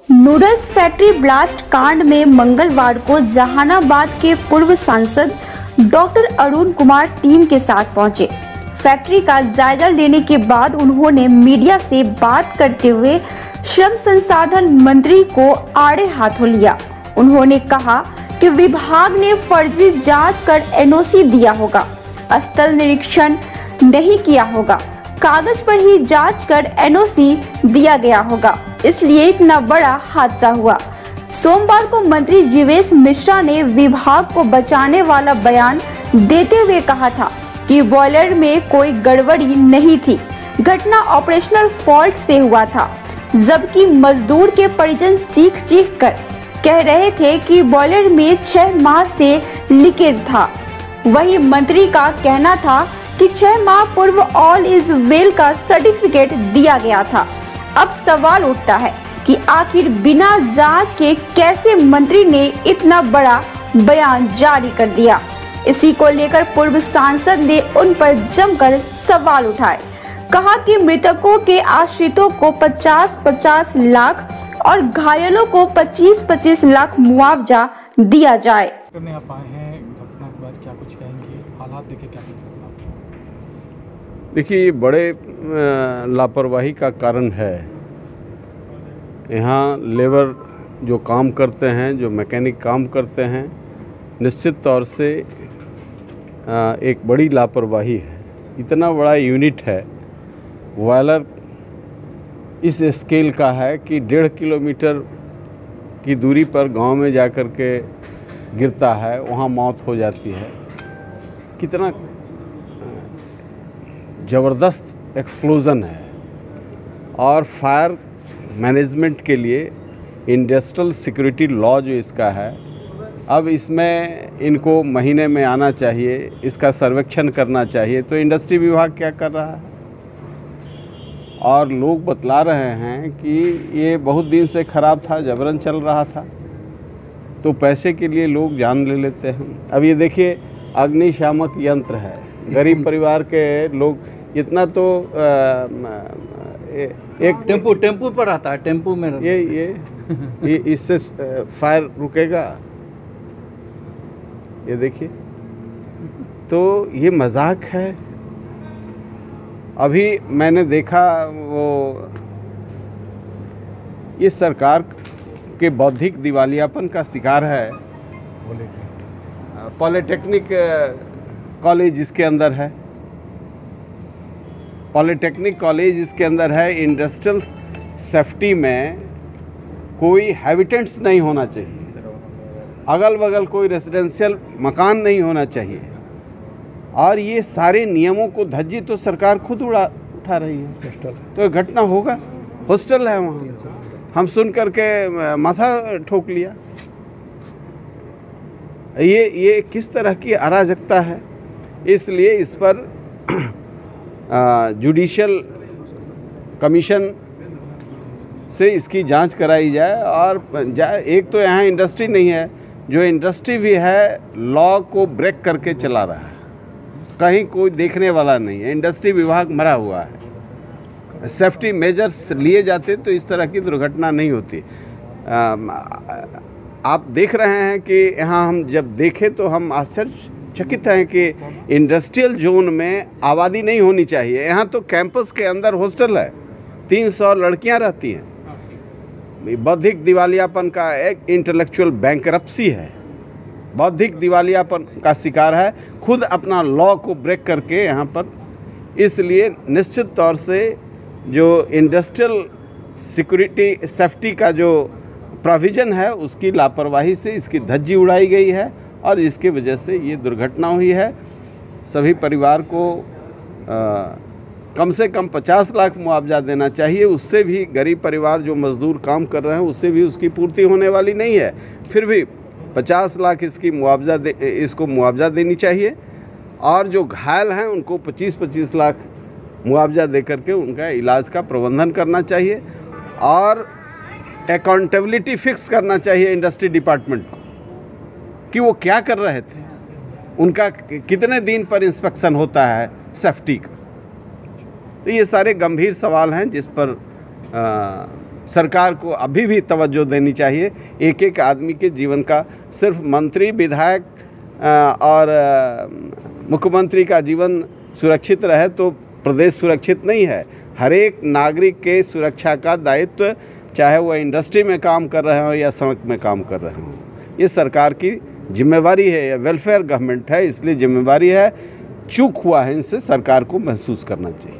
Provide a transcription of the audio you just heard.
Noodles factory blast कांड में मंगलवार को जहानाबाद के पूर्व सांसद डॉक्टर अरुण कुमार टीम के साथ पहुंचे। फैक्ट्री का जायजा लेने के बाद उन्होंने मीडिया से बात करते हुए श्रम संसाधन मंत्री को आड़े हाथों लिया। उन्होंने कहा कि विभाग ने फर्जी जांच कर एनओसी दिया होगा, स्थल निरीक्षण नहीं किया होगा, कागज पर ही जांच कर एनओसी दिया गया होगा, इसलिए इतना बड़ा हादसा हुआ। सोमवार को मंत्री जीवेश मिश्रा ने विभाग को बचाने वाला बयान देते हुए कहा था कि बॉयलर में कोई गड़बड़ी नहीं थी, घटना ऑपरेशनल फॉल्ट से हुआ था, जबकि मजदूर के परिजन चीख चीख कर कह रहे थे कि बॉयलर में 6 माह से लीकेज था। वही मंत्री का कहना था कि 6 माह पूर्व ऑल इज वेल का सर्टिफिकेट दिया गया था। अब सवाल उठता है कि आखिर बिना जांच के कैसे मंत्री ने इतना बड़ा बयान जारी कर दिया। इसी को लेकर पूर्व सांसद ने उन पर जमकर सवाल उठाए। कहा कि मृतकों के आश्रितों को 50-50 लाख और घायलों को 25-25 लाख मुआवजा दिया जाए। करने आप आए हैं, घटना के बाद क्या कुछ कहेंगे, हालात देखे क्या कुछ? देखिए, ये बड़े लापरवाही का कारण है। यहाँ लेबर जो काम करते हैं, जो मैकेनिक काम करते हैं, निश्चित तौर से एक बड़ी लापरवाही है। इतना बड़ा यूनिट है, बॉयलर इस स्केल का है कि 1.5 किलोमीटर की दूरी पर गांव में जाकर के गिरता है, वहाँ मौत हो जाती है। कितना ज़बरदस्त एक्सप्लोज़न है। और फायर मैनेजमेंट के लिए इंडस्ट्रियल सिक्योरिटी लॉ जो इसका है, अब इसमें इनको महीने में आना चाहिए, इसका सर्वेक्षण करना चाहिए। तो इंडस्ट्री विभाग क्या कर रहा है? और लोग बतला रहे हैं कि ये बहुत दिन से ख़राब था, जबरन चल रहा था, तो पैसे के लिए लोग जान ले लेते हैं। अब ये देखिए, अग्निशामक यंत्र है, गरीब परिवार के लोग इतना तो एक टेम्पू पर आता है, टेम्पू में ये इससे फायर रुकेगा? ये देखिए, तो ये मजाक है। अभी मैंने देखा वो ये सरकार के बौद्धिक दिवालियापन का शिकार है। पॉलिटेक्निक कॉलेज इसके अंदर है, पॉलिटेक्निक कॉलेज इसके अंदर है। इंडस्ट्रियल सेफ्टी में कोई हैबिटेंट्स नहीं होना चाहिए, अगल बगल कोई रेजिडेंशियल मकान नहीं होना चाहिए। और ये सारे नियमों को धज्जी तो सरकार खुद उठा रही है। तो घटना होगा, हॉस्टल है वहाँ, हम सुन करके माथा ठोक लिया। ये किस तरह की अराजकता है? इसलिए इस पर जुडिशियल कमीशन से इसकी जांच कराई जाए। और एक तो यहाँ इंडस्ट्री नहीं है, जो इंडस्ट्री भी है लॉ को ब्रेक करके चला रहा है, कहीं कोई देखने वाला नहीं है। इंडस्ट्री विभाग मरा हुआ है। सेफ्टी मेजर्स लिए जाते तो इस तरह की दुर्घटना नहीं होती। आप देख रहे हैं कि यहाँ हम जब देखें तो हम आश्चर्यचकित हैं कि इंडस्ट्रियल जोन में आबादी नहीं होनी चाहिए। यहाँ तो कैंपस के अंदर हॉस्टल है, 300 लड़कियाँ रहती हैं। बौद्धिक दिवालियापन का एक इंटेलेक्चुअल बैंकरप्सी है, बौद्धिक दिवालियापन का शिकार है, खुद अपना लॉ को ब्रेक करके यहाँ पर। इसलिए निश्चित तौर से जो इंडस्ट्रियल सिक्योरिटी सेफ्टी का जो प्रोविज़न है, उसकी लापरवाही से इसकी धज्जी उड़ाई गई है और इसके वजह से ये दुर्घटना हुई है। सभी परिवार को कम से कम 50 लाख मुआवजा देना चाहिए। उससे भी गरीब परिवार जो मजदूर काम कर रहे हैं, उससे भी उसकी पूर्ति होने वाली नहीं है। फिर भी 50 लाख इसको मुआवजा देनी चाहिए। और जो घायल हैं उनको 25-25 लाख मुआवजा दे करके उनका इलाज का प्रबंधन करना चाहिए। और अकाउंटेबिलिटी फिक्स करना चाहिए इंडस्ट्री डिपार्टमेंट को कि वो क्या कर रहे थे, उनका कितने दिन पर इंस्पेक्शन होता है सेफ्टी का। तो ये सारे गंभीर सवाल हैं जिस पर सरकार को अभी भी तवज्जो देनी चाहिए। एक एक आदमी के जीवन का, सिर्फ मंत्री, विधायक और मुख्यमंत्री का जीवन सुरक्षित रहे तो प्रदेश सुरक्षित नहीं है। हर एक नागरिक के सुरक्षा का दायित्व, चाहे वह इंडस्ट्री में काम कर रहे हों या सड़क में काम कर रहे हों, ये सरकार की जिम्मेवारी है। यह वेलफेयर गवर्नमेंट है, इसलिए जिम्मेवारी है। चूक हुआ है, इनसे सरकार को महसूस करना चाहिए।